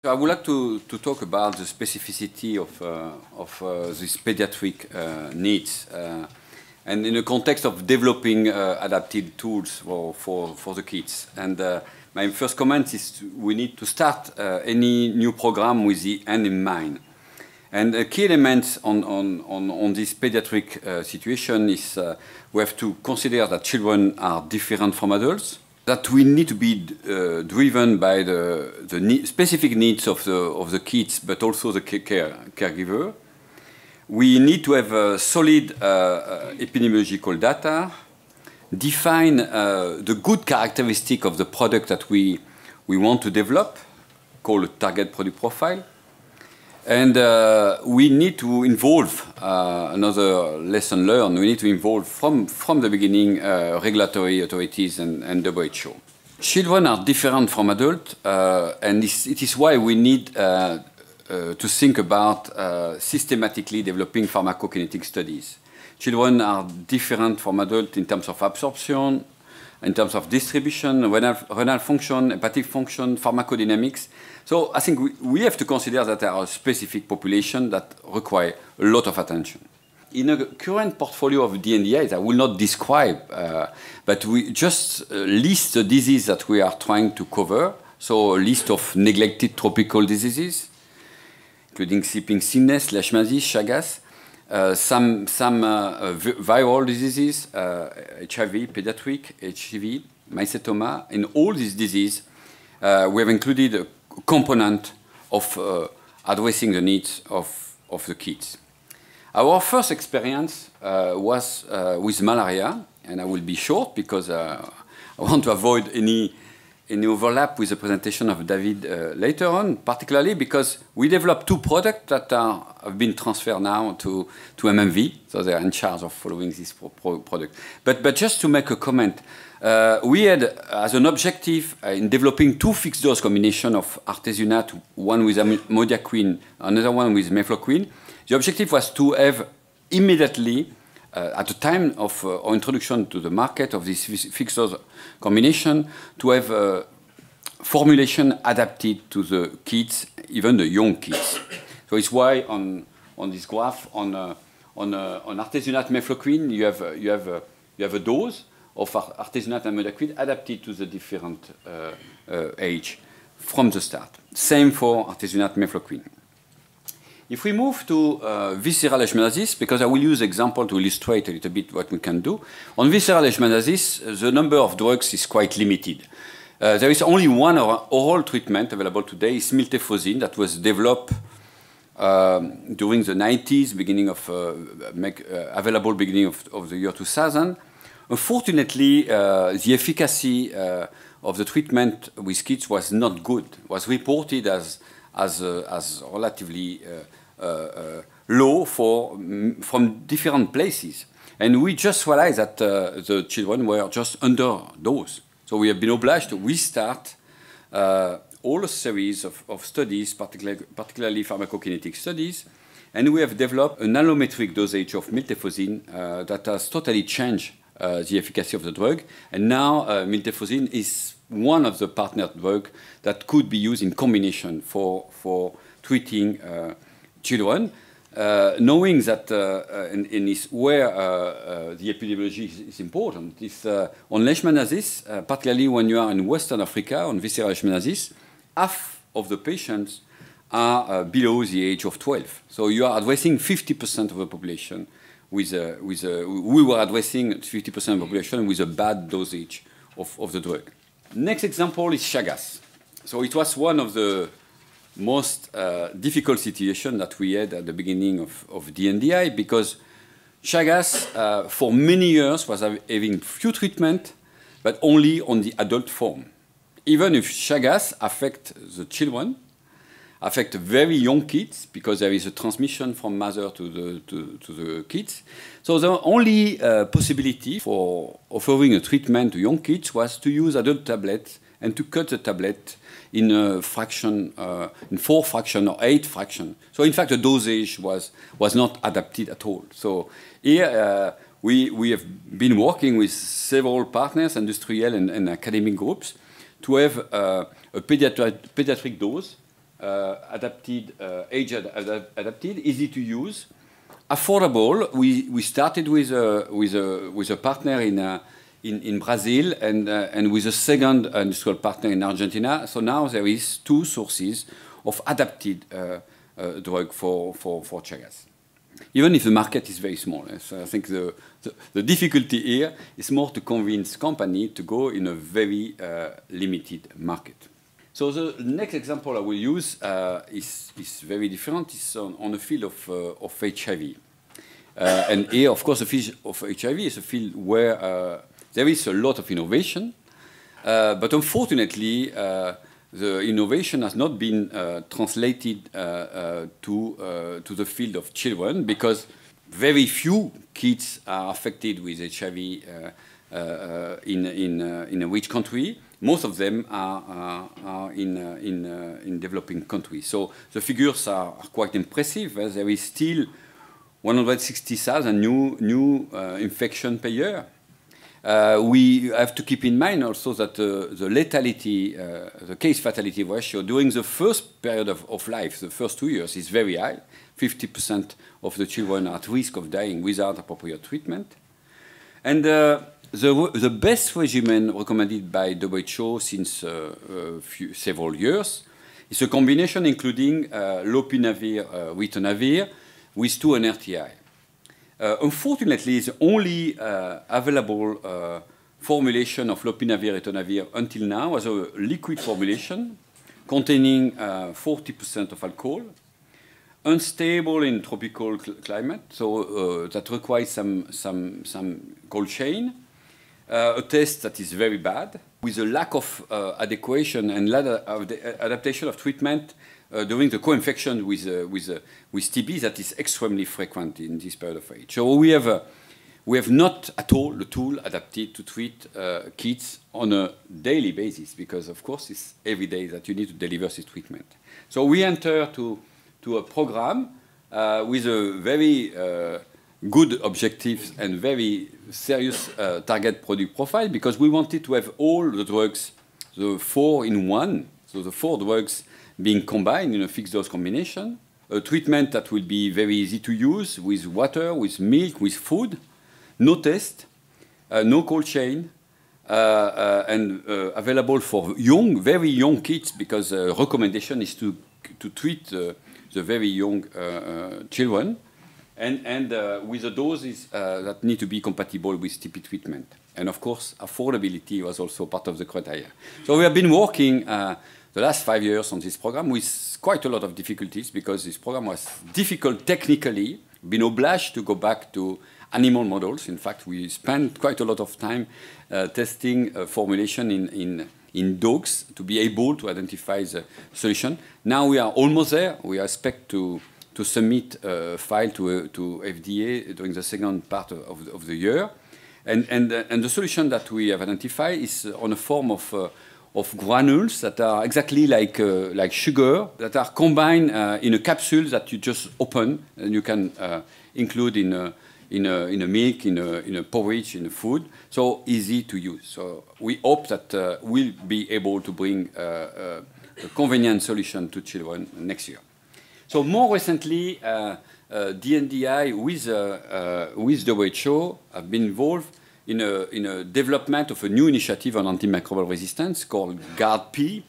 I would like to talk about the specificity of these pediatric needs and in the context of developing adapted tools for the kids. And my first comment is we need to start any new program with the end in mind. And a key element on this pediatric situation is we have to consider that children are different from adults, that we need to be driven by the specific needs of the kids, but also the caregiver. We need to have solid epidemiological data, define the good characteristic of the product that we want to develop, called a target product profile. And we need to involve, another lesson learned, we need to involve from the beginning regulatory authorities and WHO. Children are different from adults, and it is why we need to think about systematically developing pharmacokinetic studies. Children are different from adults in terms of absorption, in terms of distribution, renal function, hepatic function, pharmacodynamics. So I think we have to consider that there are a specific population that require a lot of attention. In a current portfolio of DNDIs, I will not describe, but we just list the diseases that we are trying to cover. So a list of neglected tropical diseases, including sleeping sickness, leishmaniasis, Chagas, some viral diseases, HIV, pediatric, HCV, mycetoma. In all these diseases, we have included a component of addressing the needs of the kids. Our first experience was with malaria, and I will be short because I want to avoid any overlap with the presentation of David later on, particularly because we developed two products that have been transferred now to MMV, so they are in charge of following this product. But just to make a comment, we had as an objective in developing two fixed dose combinations of artesunate, one with amodiaquine, another one with mefloquine. The objective was to have immediately, at the time of our introduction to the market of this fixed dose combination, to have a formulation adapted to the kids, even the young kids. So it's why on this graph, on artesunate mefloquine, you have a dose of artesunate and amodiaquine adapted to the different age from the start. Same for artesunate mefloquine. If we move to visceral leishmaniasis, because I will use example to illustrate a little bit what we can do. On visceral leishmaniasis, the number of drugs is quite limited. There is only one oral treatment available today, is miltefosine, that was developed during the 90s, available beginning of the year 2000. Unfortunately, the efficacy of the treatment with kids was not good. Was reported as relatively low from different places. And we just realized that the children were just underdosed. So we have been obliged to restart all a series of studies, particularly pharmacokinetic studies. And we have developed an allometric dosage of miltefosine that has totally changed the efficacy of the drug. And now miltefosine is one of the partner drugs that could be used in combination for treating children, knowing that in this where the epidemiology is important. Is on leishmaniasis, particularly when you are in Western Africa, on visceral leishmaniasis, half of the patients are below the age of 12. So you are addressing 50% of the population we were addressing 50% of the population with a bad dosage of the drug. Next example is Chagas. So it was one of the most difficult situations that we had at the beginning of DNDi, because Chagas for many years was having few treatment, but only on the adult form. Even if Chagas affects the children, affect very young kids, because there is a transmission from mother to the kids. So the only possibility for offering a treatment to young kids was to use adult tablets and to cut the tablet in a fraction, in 4 fractions or 8 fractions. So in fact, the dosage was not adapted at all. So here we have been working with several partners, industrial and academic groups, to have a pediatric dose adapted, age-adapted, easy to use, affordable. We started with a partner in Brazil and with a second industrial partner in Argentina. So now there is 2 sources of adapted drug for Chagas. Even if the market is very small. So I think the difficulty here is more to convince company to go in a very limited market. So the next example I will use is very different. It's on the field of HIV. And here, of course, the field of HIV is a field where there is a lot of innovation. But unfortunately, the innovation has not been translated to the field of children because very few kids are affected with HIV in a rich country. Most of them are in developing countries. So the figures are quite impressive. There is still 160,000 new infections per year. We have to keep in mind also that the lethality, the case fatality ratio during the first period of life, the first 2 years, is very high. 50% of the children are at risk of dying without appropriate treatment. And the best regimen recommended by WHO since several years is a combination including lopinavir-ritonavir with 2 NRTI. Unfortunately, the only available formulation of lopinavir-ritonavir until now was a liquid formulation containing 40% of alcohol, unstable in tropical climate, so that requires some cold chain, a test that is very bad, with a lack of adequation and adaptation of treatment during the co-infection with TB that is extremely frequent in this period of age. So we have not at all the tool adapted to treat kids on a daily basis because, of course, it's every day that you need to deliver this treatment. So we enter to a program with a very good objectives and very serious target product profile because we wanted to have all the drugs, the 4 in 1, so the 4 drugs being combined in a fixed dose combination, a treatment that will be very easy to use with water, with milk, with food, no test, no cold chain, and available for young, very young kids because recommendation is to treat the very young children and with the doses that need to be compatible with TB treatment. And of course, affordability was also part of the criteria. So we have been working the last 5 years on this program with quite a lot of difficulties because this program was difficult technically, been obliged to go back to animal models. In fact, we spent quite a lot of time testing formulation in dogs to be able to identify the solution. Now we are almost there. We expect to submit a file to FDA during the second part of the year. And the solution that we have identified is on a form of granules that are exactly like sugar that are combined in a capsule that you just open and you can include in a milk, in a porridge, in a food. So easy to use. So we hope that we'll be able to bring a convenient solution to children next year. So more recently, DNDi with WHO have been involved in a development of a new initiative on antimicrobial resistance called GARD-P.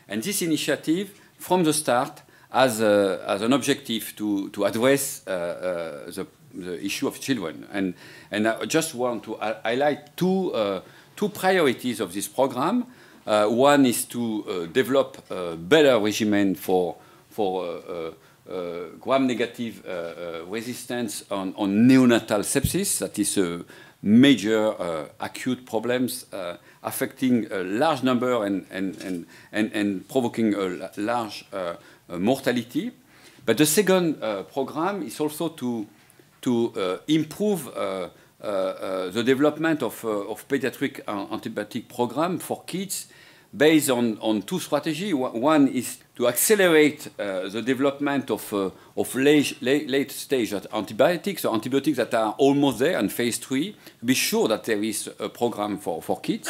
And this initiative, from the start, has an objective to address the issue of children. And I just want to highlight two priorities of this program. One is to develop a better regimen for gram-negative resistance on neonatal sepsis. That is a major acute problems affecting a large number and provoking a large mortality. But the second program is also to improve the development of pediatric antibiotic program for kids based on 2 strategies. One is to accelerate the development of late stage antibiotics, so antibiotics that are almost there in phase 3, to be sure that there is a program for kids.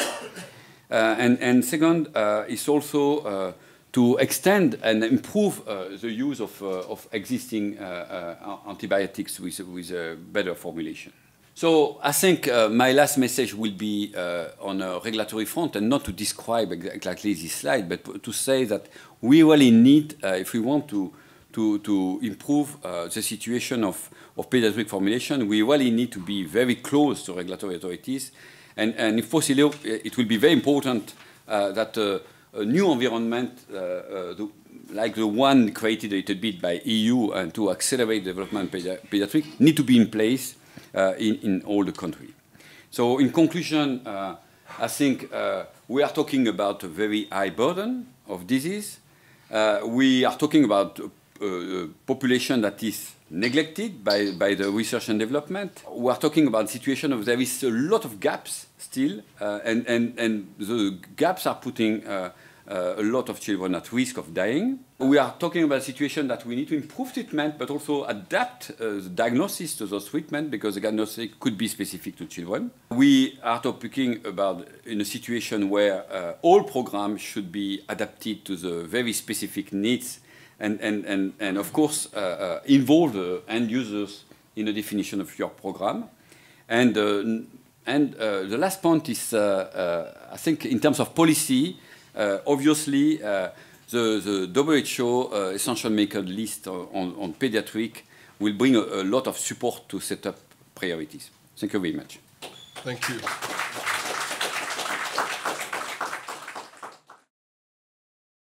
And second is also to extend and improve the use of existing antibiotics with a better formulation. So I think my last message will be on a regulatory front, and not to describe exactly this slide, but to say that we really need, if we want to improve the situation of pediatric formulation, we really need to be very close to regulatory authorities. And if possible, it will be very important that a new environment like the one created a little bit by EU and to accelerate development pediatric need to be in place in all the country. So in conclusion, I think we are talking about a very high burden of disease. We are talking about a population that is neglected by the research and development. We are talking about a situation of there is a lot of gaps still, and the gaps are putting a lot of children at risk of dying. We are talking about a situation that we need to improve treatment, but also adapt the diagnosis to those treatments, because the diagnosis could be specific to children. We are talking about in a situation where all programs should be adapted to the very specific needs, and of course involve the end users in the definition of your program. And the last point is, I think, in terms of policy. Obviously, the WHO essential medical list on pediatric will bring a lot of support to set up priorities. Thank you very much. Thank you.